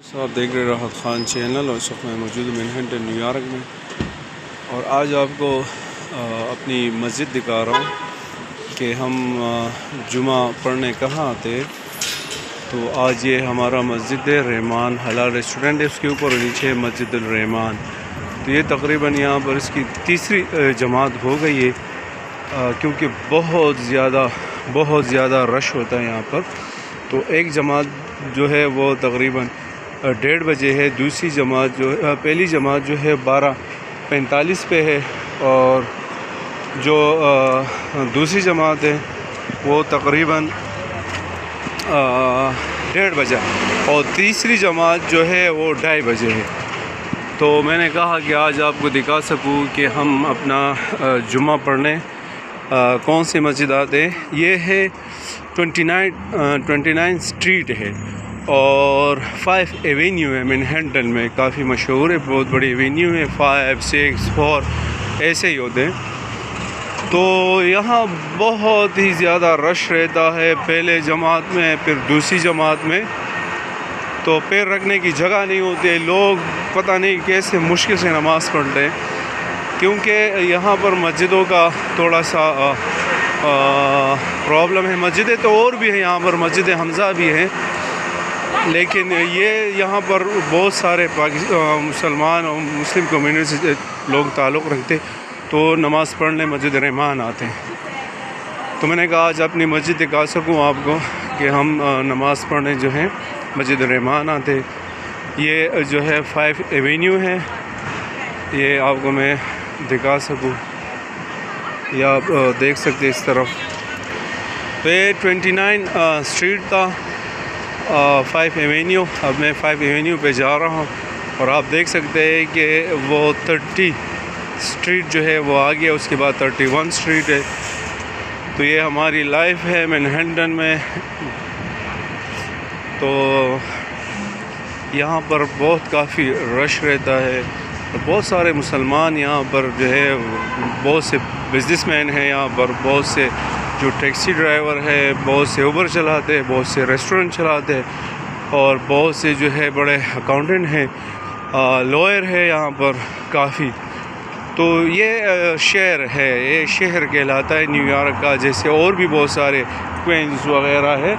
سو آپ دیکھ رہے راحت خان چینل، اور اس وقت میں موجود ہوں مینہٹن نیو یارک میں، اور آج آپ کو اپنی مسجد دکھا رہا ہوں کہ ہم جمعہ پڑھنے کہاں آتے۔ تو آج یہ ہمارا مسجد رحمان حلال ریسٹورنٹ ہے، اس کے اوپر نیچے مسجد الرحمان۔ تو یہ تقریباً یہاں پر اس کی تیسری جماعت ہو گئی ہے، کیونکہ بہت زیادہ رش ہوتا ہے یہاں پر۔ تو ایک جماعت جو ہے وہ تقریباً 1:30 بجے ہے، دوسری جماعت پہلی جماعت جو ہے 12:45 پہ ہے، اور جو دوسری جماعت ہے وہ تقریباً 1:30 بجے، اور تیسری جماعت جو ہے وہ 2:30 بجے ہے۔ تو میں نے کہا کہ آج آپ کو دکھا سکوں کہ ہم اپنا جمعہ پڑھنے کون سی مسجد آتے ہیں۔ یہ ہے 29 اسٹریٹ ہے اور 5 ایونیو ہے مینہٹن میں، کافی مشہور ہے، بہت بڑی ایونیو ہے، 5 6 4 ایسے ہی ہوتے ہیں۔ تو یہاں بہت ہی زیادہ رش رہتا ہے، پہلے جماعت میں پھر دوسری جماعت میں تو پیر رکھنے کی جگہ نہیں ہوتی، لوگ پتہ نہیں کیسے مشکل سے نماز پڑھتے ہیں، کیونکہ یہاں پر مسجدوں کا تھوڑا سا پرابلم ہے۔ مسجدیں تو اور بھی ہیں یہاں پر، مسجد حمزہ بھی ہیں، لیکن یہ یہاں پر بہت سارے مسلمان اور مسلم کمیونٹی سے لوگ تعلق رکھتے، تو نماز پڑھنے مسجد رحمان آتے ہیں۔ تو میں نے کہا آج اپنی مسجد دکھا سکوں آپ کو کہ ہم نماز پڑھنے جو ہیں مسجد رحمان آتے۔ یہ جو ہے 5 ایونیو ہے، یہ آپ کو میں دکھا سکوں، یا آپ دیکھ سکتے اس طرف۔ تو یہ 29 اسٹریٹ تھا، 5 ایونیو۔ اب میں 5 ایونیو پہ جا رہا ہوں، اور آپ دیکھ سکتے ہیں کہ وہ 30 اسٹریٹ جو ہے وہ آگے، اس کے بعد 31 اسٹریٹ ہے۔ تو یہ ہماری لائف ہے مینہٹن میں۔ تو یہاں پر کافی رش رہتا ہے، اور بہت سارے مسلمان یہاں پر جو ہے، بہت سے بزنس مین ہیں یہاں پر، بہت سے جو ٹیکسی ڈرائیور ہے، بہت سے اوبر چلاتے ہیں، بہت سے ریسٹورنٹ چلاتے ہیں، اور بہت سے جو ہے بڑے اکاؤنٹنٹ ہیں، لائر ہے یہاں پر کافی۔ تو یہ شہر ہے، یہ شہر کہلاتا ہے نیو یارک کا، جیسے اور بھی بہت سارے کوئنز وغیرہ ہے،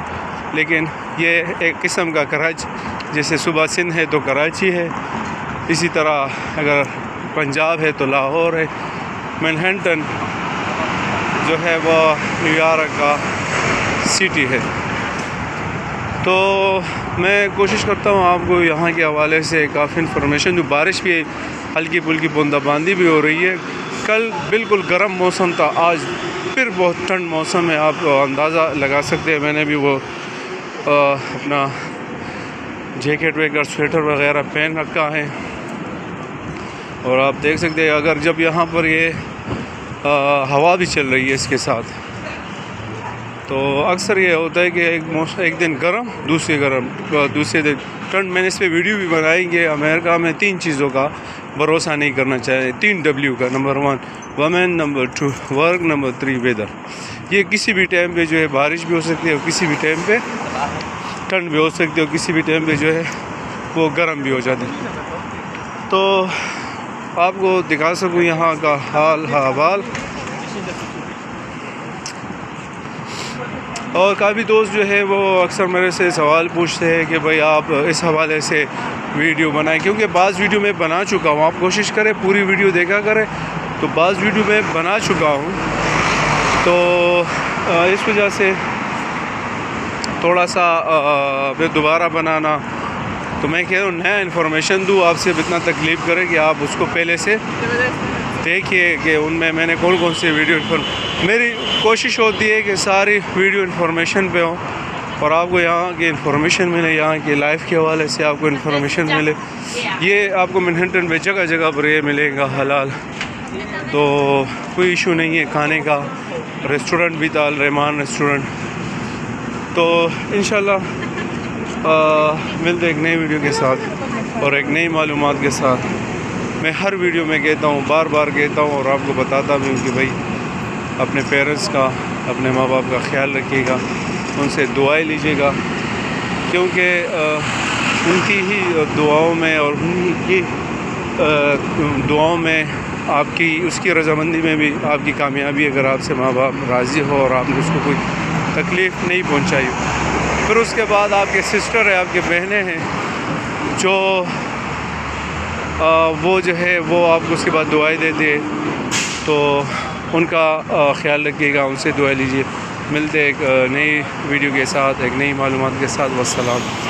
لیکن یہ ایک قسم کا کراچی، جیسے صوبہ سندھ ہے تو کراچی ہے، اسی طرح اگر پنجاب ہے تو لاہور ہے۔ مینہٹن جو ہے وہ نیو یارک کا سٹی ہے۔ تو میں کوشش کرتا ہوں آپ کو یہاں کے حوالے سے کافی انفارمیشن دوں۔ بارش بھی ہلکی پھلکی بوندا باندی بھی ہو رہی ہے۔ کل بالکل گرم موسم تھا، آج پھر بہت ٹھنڈ موسم ہے، آپ اندازہ لگا سکتے ہیں۔ میں نے بھی وہ اپنا جیکٹ ویکٹ سویٹر وغیرہ پہن رکھا ہے، اور آپ دیکھ سکتے ہیں اگر جب یہاں پر یہ ہوا بھی چل رہی ہے اس کے ساتھ، تو اکثر یہ ہوتا ہے کہ ایک دن گرم، دوسرے دن ٹھنڈ۔ میں نے اس پہ ویڈیو بھی بنائی کہ امریکہ میں 3 چیزوں کا بھروسہ نہیں کرنا چاہیے، 3 W کا۔ Number 1 woman, number 2 work, number 3 weather. یہ کسی بھی ٹائم پہ جو ہے بارش بھی ہو سکتی ہے، اور کسی بھی ٹائم پہ ٹھنڈ بھی ہو سکتی ہے، اور کسی بھی ٹائم پہ جو ہے وہ گرم بھی ہو جاتی ہے۔ تو آپ کو دکھا سکوں یہاں کا حال احوال۔ اور کافی دوست جو ہے وہ اکثر میرے سے سوال پوچھتے ہیں کہ بھائی آپ اس حوالے سے ویڈیو بنائیں، کیونکہ بعض ویڈیو میں بنا چکا ہوں۔ آپ کوشش کریں پوری ویڈیو دیکھا کریں، تو بعض ویڈیو میں بنا چکا ہوں، تو اس وجہ سے تھوڑا سا دوبارہ بنانا۔ تو میں کہہ رہا ہوں نیا انفارمیشن دوں، آپ سے اتنا تکلیف کرے کہ آپ اس کو پہلے سے دیکھیے کہ ان میں نے کون سی ویڈیو میری کوشش ہوتی ہے کہ ساری ویڈیو انفارمیشن پہ ہوں، اور آپ کو یہاں کی انفارمیشن ملے، یہاں کی لائف کے حوالے سے آپ کو انفارمیشن ملے۔ یہ آپ کو مینہٹن میں جگہ جگہ پر یہ ملے گا حلال، تو کوئی ایشو نہیں ہے کھانے کا۔ ریسٹورنٹ بھی تھا، الرحمان ریسٹورنٹ۔ تو انشاءاللہ ملتے ایک نئی ویڈیو کے ساتھ اور ایک نئی معلومات کے ساتھ۔ میں ہر ویڈیو میں کہتا ہوں، بار بار کہتا ہوں، اور آپ کو بتاتا بھی ہوں کہ بھائی اپنے پیرنٹس کا، اپنے ماں باپ کا خیال رکھیے گا، ان سے دعائیں لیجیے گا، کیونکہ ان کی ہی دعاؤں میں اور انہی کی دعاؤں میں آپ کی اس کی رضامندی میں بھی آپ کی کامیابی، اگر آپ سے ماں باپ راضی ہو اور آپ نے اس کو کوئی تکلیف نہیں پہنچائی ہو۔ پھر اس کے بعد آپ کے سسٹر ہیں، آپ کے بہنیں ہیں جو وہ جو ہے وہ آپ کو اس کے بعد دعائیں دیتے، تو ان کا خیال رکھیے گا، ان سے دعائیں لیجیے۔ ملتے ایک نئی ویڈیو کے ساتھ، ایک نئی معلومات کے ساتھ۔ والسلام۔